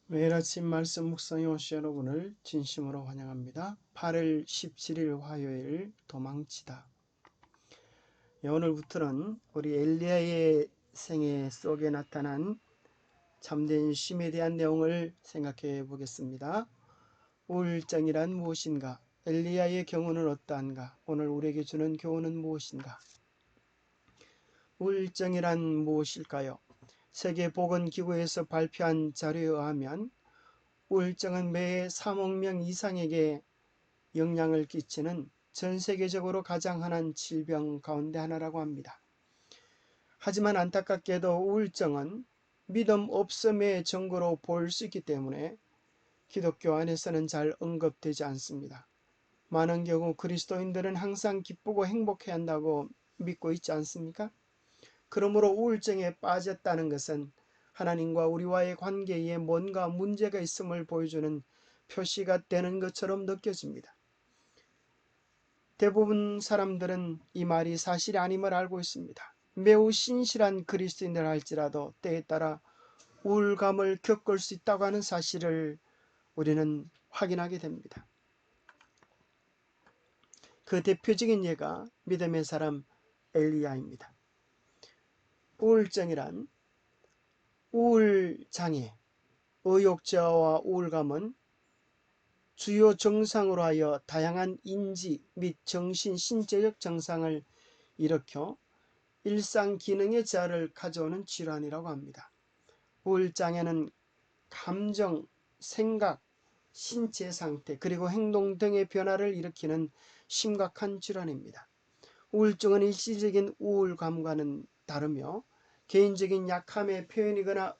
매일 아침 말씀 묵상에 오신 여러분을 진심으로 환영합니다. 8월 17일 화요일 도망치다. 오늘부터는 우리 엘리야의 생애 속에 나타난 참된 쉼에 대한 내용을 생각해 보겠습니다. 우울증이란 무엇인가? 엘리야의 경우는 어떠한가? 오늘 우리에게 주는 교훈은 무엇인가? 우울증이란 무엇일까요? 세계보건기구에서 발표한 자료에 의하면 우울증은 매해 3억 명 이상에게 영향을 끼치는 전 세계적으로 가장 흔한 질병 가운데 하나라고 합니다. 하지만 안타깝게도 우울증은 믿음 없음의 증거로 볼 수 있기 때문에 기독교 안에서는 잘 언급되지 않습니다. 많은 경우 그리스도인들은 항상 기쁘고 행복해야 한다고 믿고 있지 않습니까? 그러므로 우울증에 빠졌다는 것은 하나님과 우리와의 관계에 뭔가 문제가 있음을 보여주는 표시가 되는 것처럼 느껴집니다. 대부분 사람들은 이 말이 사실이 아님을 알고 있습니다. 매우 신실한 그리스도인들 할지라도 때에 따라 우울감을 겪을 수 있다고 하는 사실을 우리는 확인하게 됩니다. 그 대표적인 예가 믿음의 사람 엘리야입니다. 우울증이란 우울장애, 의욕저하와 우울감은 주요 증상으로 하여 다양한 인지 및 정신, 신체적 증상을 일으켜 일상 기능의 저하를 가져오는 질환이라고 합니다. 우울장애는 감정, 생각, 신체 상태 그리고 행동 등의 변화를 일으키는 심각한 질환입니다. 우울증은 일시적인 우울감과는 다르며 개인적인 약함의 표현이거나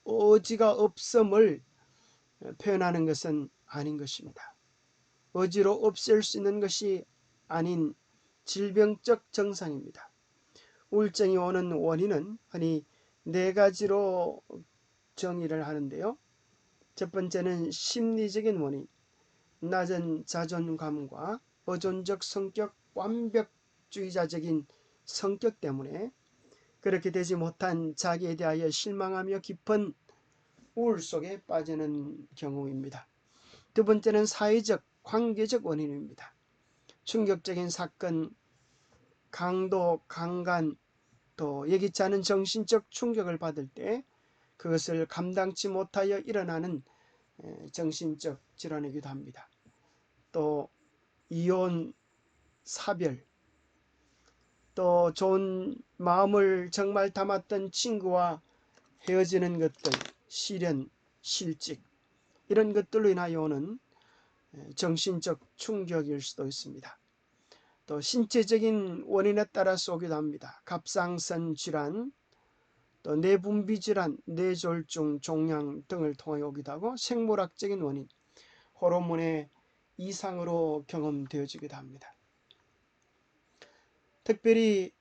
의지가 없음을 표현하는 것은 아닌 것입니다. 의지로 없앨 수 있는 것이 아닌 질병적 증상입니다. 우울증이 오는 원인은 흔히 네 가지로 정의를 하는데요. 첫 번째는 심리적인 원인, 낮은 자존감과 의존적 성격, 완벽주의자적인 성격 때문에 그렇게 되지 못한 자기에 대하여 실망하며 깊은 우울 속에 빠지는 경우입니다. 두 번째는 사회적, 관계적 원인입니다. 충격적인 사건, 강도, 강간, 또 예기치 않은 정신적 충격을 받을 때 그것을 감당치 못하여 일어나는 정신적 질환이기도 합니다. 또 이혼, 사별, 또 좋은 마음을 정말 담았던 친구와 헤어지는 것들, 시련, 실직 이런 것들로 인하여 오는 정신적 충격일 수도 있습니다. 또 신체적인 원인에 따라서 오기도 합니다. 갑상선 질환, 또 내분비 질환, 뇌졸중, 종양 등을 통하여 오기도 하고 생물학적인 원인, 호르몬의 이상으로 경험되어지기도 합니다. 특별히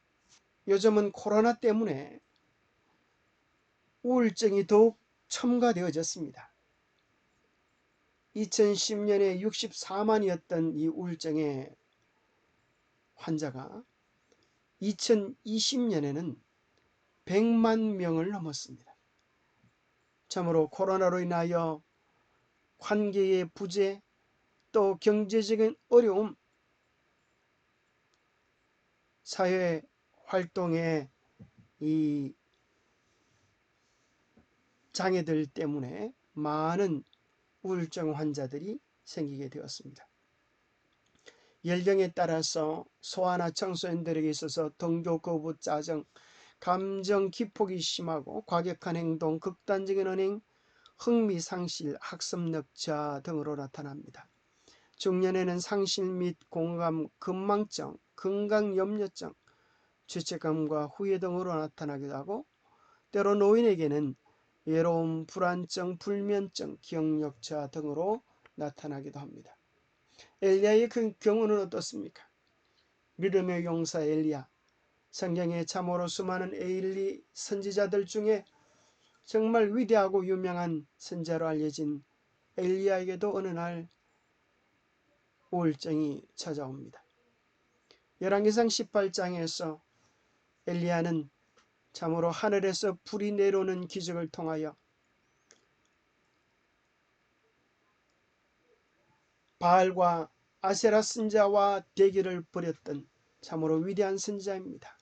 요즘은 코로나 때문에 우울증이 더욱 첨가되어졌습니다. 2010년에 64만이었던 이 우울증의 환자가 2020년에는 100만 명을 넘었습니다. 참으로 코로나로 인하여 관계의 부재, 또 경제적인 어려움, 사회 활동의 이 장애들 때문에 많은 우울증 환자들이 생기게 되었습니다. 연령에 따라서 소아나 청소년들에게 있어서 등교 거부, 짜증, 감정 기폭이 심하고 과격한 행동, 극단적인 언행, 흥미 상실, 학습력 저하 등으로 나타납니다. 중년에는 상실 및 공감, 건망증, 건강염려증, 죄책감과 후회 등으로 나타나기도 하고 때로 노인에게는 외로움, 불안증, 불면증, 기억력 저하 등으로 나타나기도 합니다. 엘리야의 그 경우는 어떻습니까? 믿음의 용사 엘리야, 성경에 참으로 수많은 에일리 선지자들 중에 정말 위대하고 유명한 선자로 알려진 엘리야에게도 어느 날 우울증이 찾아옵니다. 열왕기상 18장에서 엘리야는 참으로 하늘에서 불이 내려오는 기적을 통하여 바알과 아세라 선지자와 대결을 벌였던 참으로 위대한 선지자입니다.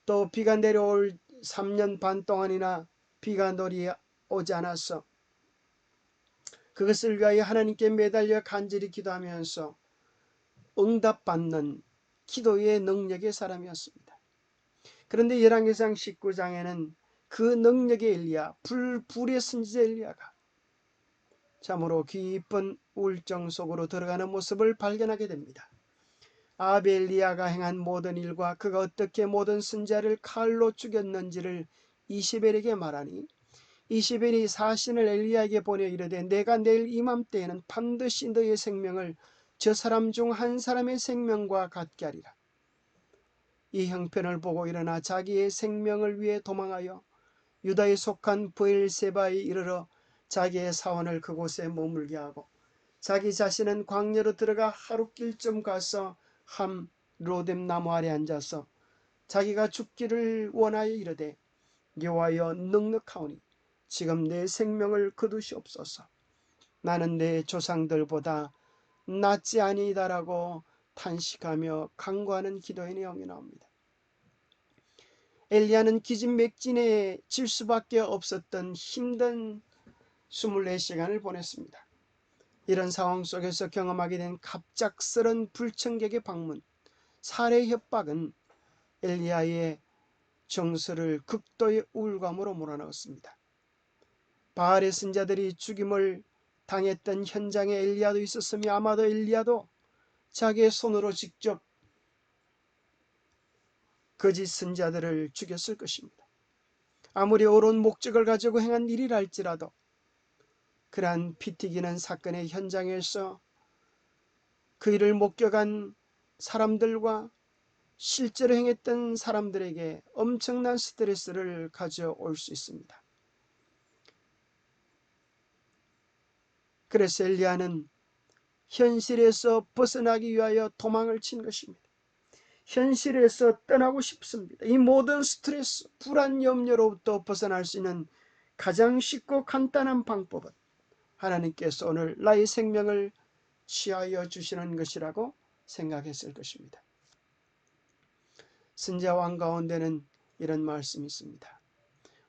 또 비가 내려올 3년 반 동안이나 비가 내려오지 않아서 그것을 위하여 하나님께 매달려 간절히 기도하면서 응답받는 기도의 능력의 사람이었습니다. 그런데 열왕기상 19장에는 그 능력의 엘리야, 불의 선지자 엘리야가 참으로 깊은 우울증 속으로 들어가는 모습을 발견하게 됩니다. 아벨리야가 행한 모든 일과 그가 어떻게 모든 선지자를 칼로 죽였는지를 이시벨에게 말하니 이시벨이 사신을 엘리야에게 보내 이르되 내가 내일 이맘때에는 반드시 너의 생명을 저 사람 중 한 사람의 생명과 같게 하리라. 이 형편을 보고 일어나 자기의 생명을 위해 도망하여 유다에 속한 브엘세바에 이르러 자기의 사원을 그곳에 머물게 하고 자기 자신은 광야로 들어가 하룻길쯤 가서 함 로뎀 나무 아래 앉아서 자기가 죽기를 원하여 이르되 여호와여 넉넉하오니 지금 내 생명을 거두시옵소서. 나는 내 조상들보다 낫지 아니이다라고 탄식하며 간구하는 기도의 내용이 나옵니다. 엘리야는 기진맥진에 질 수밖에 없었던 힘든 24시간을 보냈습니다. 이런 상황 속에서 경험하게 된 갑작스런 불청객의 방문, 살해 협박은 엘리야의 정서를 극도의 우울감으로 몰아넣었습니다. 바알의 선자들이 죽임을 당했던 현장에 엘리야도 있었으며 아마도 엘리야도 자기의 손으로 직접 거짓 선자들을 죽였을 것입니다. 아무리 옳은 목적을 가지고 행한 일이라 할지라도 그러한 피 튀기는 사건의 현장에서 그 일을 목격한 사람들과 실제로 행했던 사람들에게 엄청난 스트레스를 가져올 수 있습니다. 그래서 엘리야는 현실에서 벗어나기 위하여 도망을 친 것입니다. 현실에서 떠나고 싶습니다. 이 모든 스트레스, 불안, 염려로부터 벗어날 수 있는 가장 쉽고 간단한 방법은 하나님께서 오늘 나의 생명을 취하여 주시는 것이라고 생각했을 것입니다. 선지자왕 가운데는 이런 말씀이 있습니다.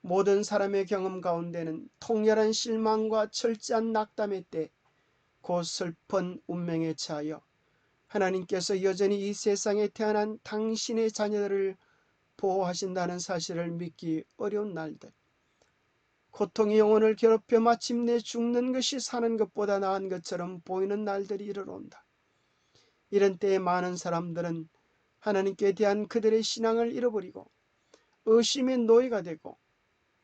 모든 사람의 경험 가운데는 통렬한 실망과 철저한 낙담의 때 곧 슬픈 운명에 처하여 하나님께서 여전히 이 세상에 태어난 당신의 자녀들을 보호하신다는 사실을 믿기 어려운 날들, 고통이 영혼을 괴롭혀 마침내 죽는 것이 사는 것보다 나은 것처럼 보이는 날들이 이르러온다. 이런 때에 많은 사람들은 하나님께 대한 그들의 신앙을 잃어버리고 의심의 노예가 되고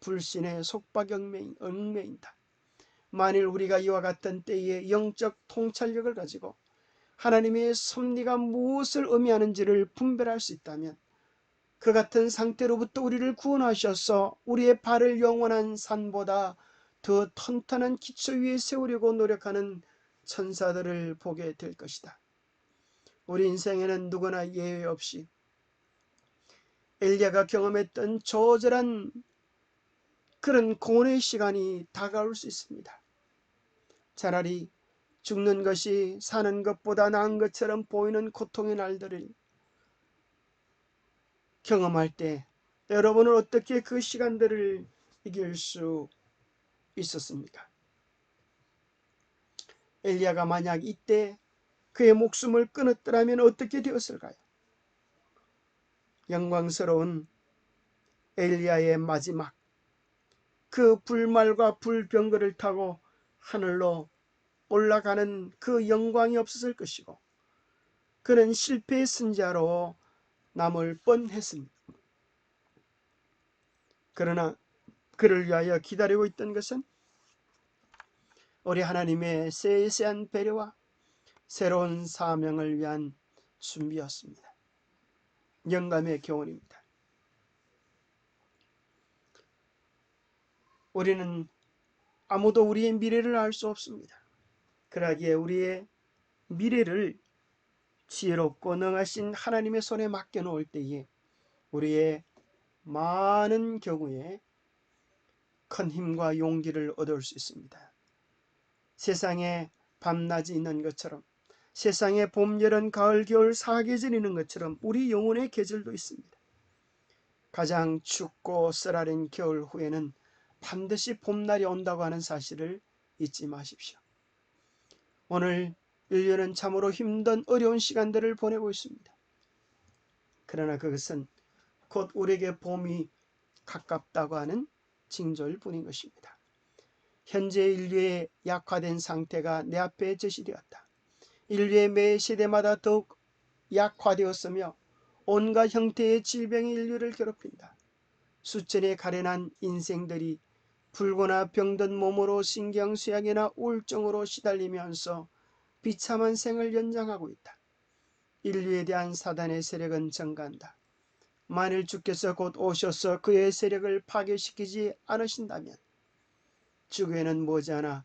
불신의 속박에 얽매인다. 만일 우리가 이와 같은 때에 영적 통찰력을 가지고 하나님의 섭리가 무엇을 의미하는지를 분별할 수 있다면 그 같은 상태로부터 우리를 구원하셔서 우리의 발을 영원한 산보다 더 튼튼한 기초 위에 세우려고 노력하는 천사들을 보게 될 것이다. 우리 인생에는 누구나 예외 없이 엘리야가 경험했던 저절한 그런 고뇌의 시간이 다가올 수 있습니다. 차라리 죽는 것이 사는 것보다 나은 것처럼 보이는 고통의 날들을 경험할 때 여러분은 어떻게 그 시간들을 이길 수 있었습니까? 엘리야가 만약 이때 그의 목숨을 끊었더라면 어떻게 되었을까요? 영광스러운 엘리야의 마지막 그 불말과 불병거를 타고 하늘로 올라가는 그 영광이 없었을 것이고 그는 실패의 선지자로 남을 뻔했습니다. 그러나 그를 위하여 기다리고 있던 것은 우리 하나님의 세세한 배려와 새로운 사명을 위한 준비였습니다. 영감의 교훈입니다. 우리는 아무도 우리의 미래를 알 수 없습니다. 그러기에 우리의 미래를 지혜롭고 능하신 하나님의 손에 맡겨놓을 때에 우리의 많은 경우에 큰 힘과 용기를 얻을 수 있습니다. 세상에 밤낮이 있는 것처럼, 세상에 봄, 여름, 가을, 겨울 사계절이 있는 것처럼 우리 영혼의 계절도 있습니다. 가장 춥고 쓰라린 겨울 후에는 반드시 봄날이 온다고 하는 사실을 잊지 마십시오. 오늘 인류는 참으로 힘든 어려운 시간들을 보내고 있습니다. 그러나 그것은 곧 우리에게 봄이 가깝다고 하는 징조일 뿐인 것입니다. 현재 인류의 약화된 상태가 내 앞에 제시되었다. 인류의 매 시대마다 더욱 약화되었으며 온갖 형태의 질병이 인류를 괴롭힌다. 수천의 가련한 인생들이 불고나 병든 몸으로 신경쇠약이나 우울증으로 시달리면서 비참한 생을 연장하고 있다. 인류에 대한 사단의 세력은 증가한다. 만일 주께서 곧 오셔서 그의 세력을 파괴시키지 않으신다면 지구에는 머지않아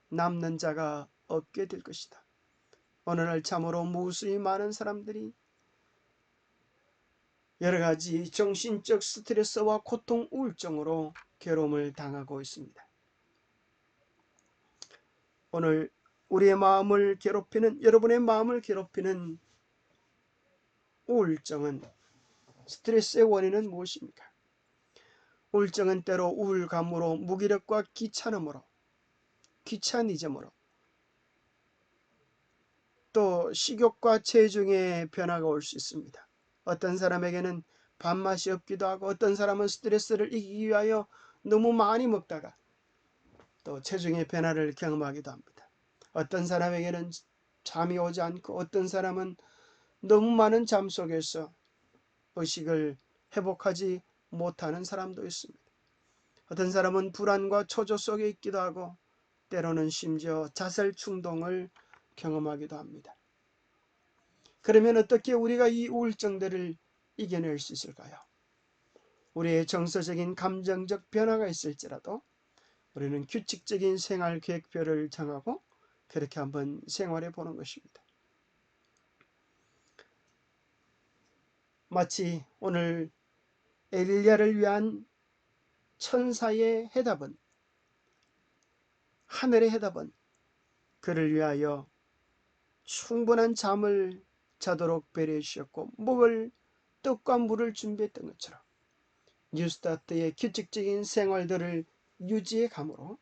남는 자가 없게 될 것이다. 오늘날 참으로 무수히 많은 사람들이 여러 가지 정신적 스트레스와 고통, 우울증으로 괴로움을 당하고 있습니다. 오늘 여러분의 마음을 괴롭히는 우울증은, 스트레스의 원인은 무엇입니까? 우울증은 때로 우울감으로, 무기력과 귀차니즘으로, 또 식욕과 체중의 변화가 올 수 있습니다. 어떤 사람에게는 밥맛이 없기도 하고, 어떤 사람은 스트레스를 이기기 위하여 너무 많이 먹다가 또 체중의 변화를 경험하기도 합니다. 어떤 사람에게는 잠이 오지 않고, 어떤 사람은 너무 많은 잠 속에서 의식을 회복하지 못하는 사람도 있습니다. 어떤 사람은 불안과 초조 속에 있기도 하고, 때로는 심지어 자살 충동을 경험하기도 합니다. 그러면 어떻게 우리가 이 우울증들을 이겨낼 수 있을까요? 우리의 정서적인 감정적 변화가 있을지라도 우리는 규칙적인 생활 계획표를 정하고 그렇게 한번 생활해 보는 것입니다. 마치 오늘 엘리야를 위한 천사의 해답은, 하늘의 해답은 그를 위하여 충분한 잠을 자도록 배려해 주셨고, 먹을 떡과 물을 준비했던 것처럼 뉴스타트의 규칙적인 생활들을 유지해 감으로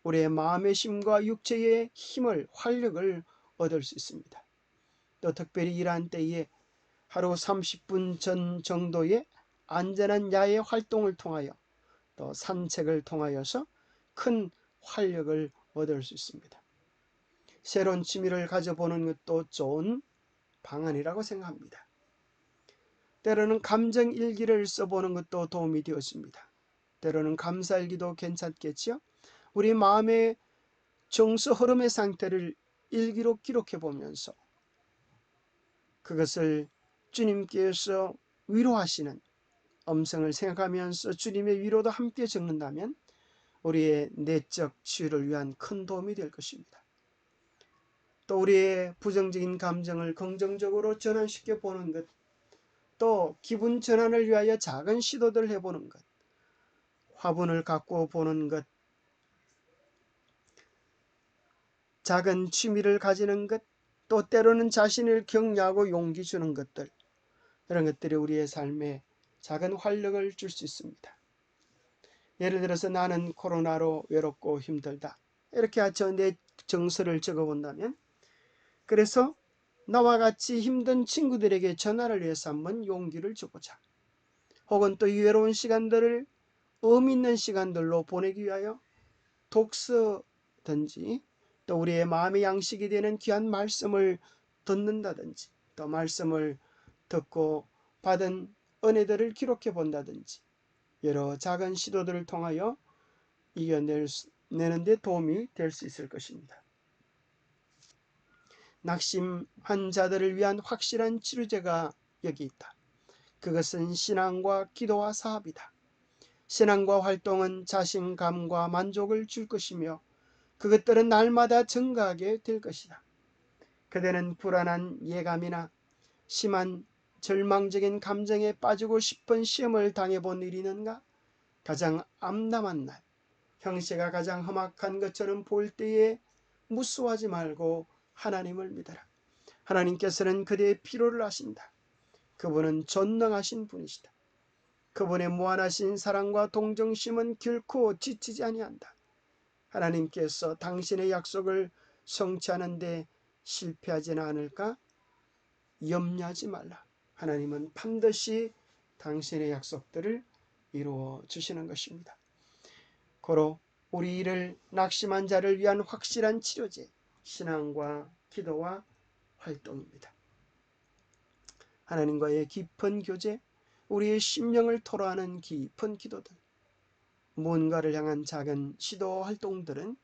우리의 마음의 힘과 육체의 힘을, 활력을 얻을 수 있습니다. 또 특별히 이러한 때에 하루 30분 전 정도의 안전한 야외 활동을 통하여, 또 산책을 통하여서 큰 활력을 얻을 수 있습니다. 새로운 취미를 가져보는 것도 좋은 방안이라고 생각합니다. 때로는 감정 일기를 써보는 것도 도움이 되었습니다. 때로는 감사일기도 괜찮겠지요. 우리 마음의 정서 흐름의 상태를 일기로 기록해 보면서 그것을 주님께서 위로하시는 음성을 생각하면서 주님의 위로도 함께 적는다면 우리의 내적 치유를 위한 큰 도움이 될 것입니다. 또 우리의 부정적인 감정을 긍정적으로 전환시켜 보는 것, 또 기분 전환을 위하여 작은 시도들을 해보는 것, 화분을 가꾸어 보는 것, 작은 취미를 가지는 것, 또 때로는 자신을 격려하고 용기 주는 것들, 이런 것들이 우리의 삶에 작은 활력을 줄 수 있습니다. 예를 들어서 나는 코로나로 외롭고 힘들다, 이렇게 내 정서를 적어본다면, 그래서 나와 같이 힘든 친구들에게 전화를 해서 한번 용기를 주고자, 혹은 또 이 외로운 시간들을 의미 있는 시간들로 보내기 위하여 독서든지, 또 우리의 마음의 양식이 되는 귀한 말씀을 듣는다든지, 또 말씀을 듣고 받은 은혜들을 기록해 본다든지, 여러 작은 시도들을 통하여 이겨내는 데 도움이 될 수 있을 것입니다. 낙심한 자들을 위한 확실한 치료제가 여기 있다. 그것은 신앙과 기도와 사업이다. 신앙과 활동은 자신감과 만족을 줄 것이며 그것들은 날마다 증가하게 될 것이다. 그대는 불안한 예감이나 심한 절망적인 감정에 빠지고 싶은 시험을 당해본 일이 있는가? 가장 암담한 날, 형세가 가장 험악한 것처럼 보일 때에 무수하지 말고 하나님을 믿어라. 하나님께서는 그대의 필요를 아신다. 그분은 전능하신 분이시다. 그분의 무한하신 사랑과 동정심은 결코 지치지 아니한다. 하나님께서 당신의 약속을 성취하는 데 실패하지는 않을까? 염려하지 말라. 하나님은 반드시 당신의 약속들을 이루어 주시는 것입니다. 고로 우리 이를 낙심한 자를 위한 확실한 치료제, 신앙과 기도와 활동입니다. 하나님과의 깊은 교제, 우리의 심령을 토로하는 깊은 기도들, 무언가를 향한 작은 시도 활동들은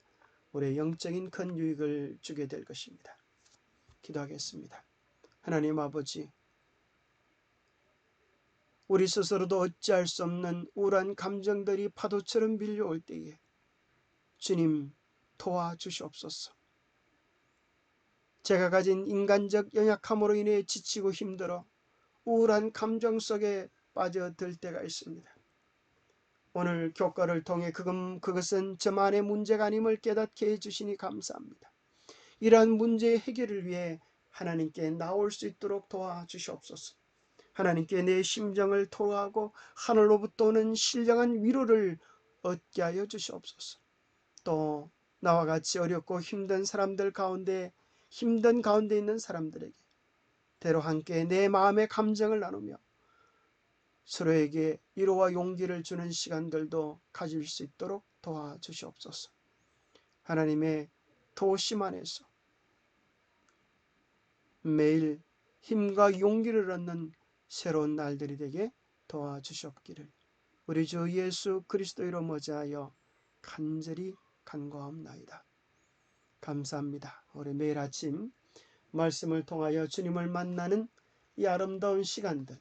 우리의 영적인 큰 유익을 주게 될 것입니다. 기도하겠습니다. 하나님 아버지, 우리 스스로도 어찌할 수 없는 우울한 감정들이 파도처럼 밀려올 때에 주님 도와주시옵소서. 제가 가진 인간적 연약함으로 인해 지치고 힘들어 우울한 감정 속에 빠져들 때가 있습니다. 오늘 교과를 통해 그것은 저만의 문제가 아님을 깨닫게 해주시니 감사합니다. 이러한 문제의 해결을 위해 하나님께 나올 수 있도록 도와주시옵소서. 하나님께 내 심정을 토로하고 하늘로부터 오는 신령한 위로를 얻게 하여 주시옵소서. 또 나와 같이 어렵고 힘든 사람들 가운데 힘든 가운데 있는 사람들에게 때로 함께 내 마음의 감정을 나누며 서로에게 위로와 용기를 주는 시간들도 가질 수 있도록 도와주시옵소서. 하나님의 도심 안에서 매일 힘과 용기를 얻는 새로운 날들이 되게 도와주시옵기를 우리 주 예수 그리스도로 머지하여 간절히 간구하옵나이다. 감사합니다. 우리 매일 아침 말씀을 통하여 주님을 만나는 이 아름다운 시간들,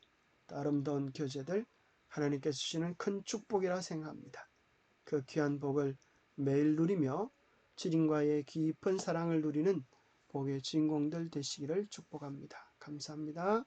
아름다운 교제들 하나님께서 주시는 큰 축복이라 생각합니다. 그 귀한 복을 매일 누리며 주님과의 깊은 사랑을 누리는 복의 주인공들 되시기를 축복합니다. 감사합니다.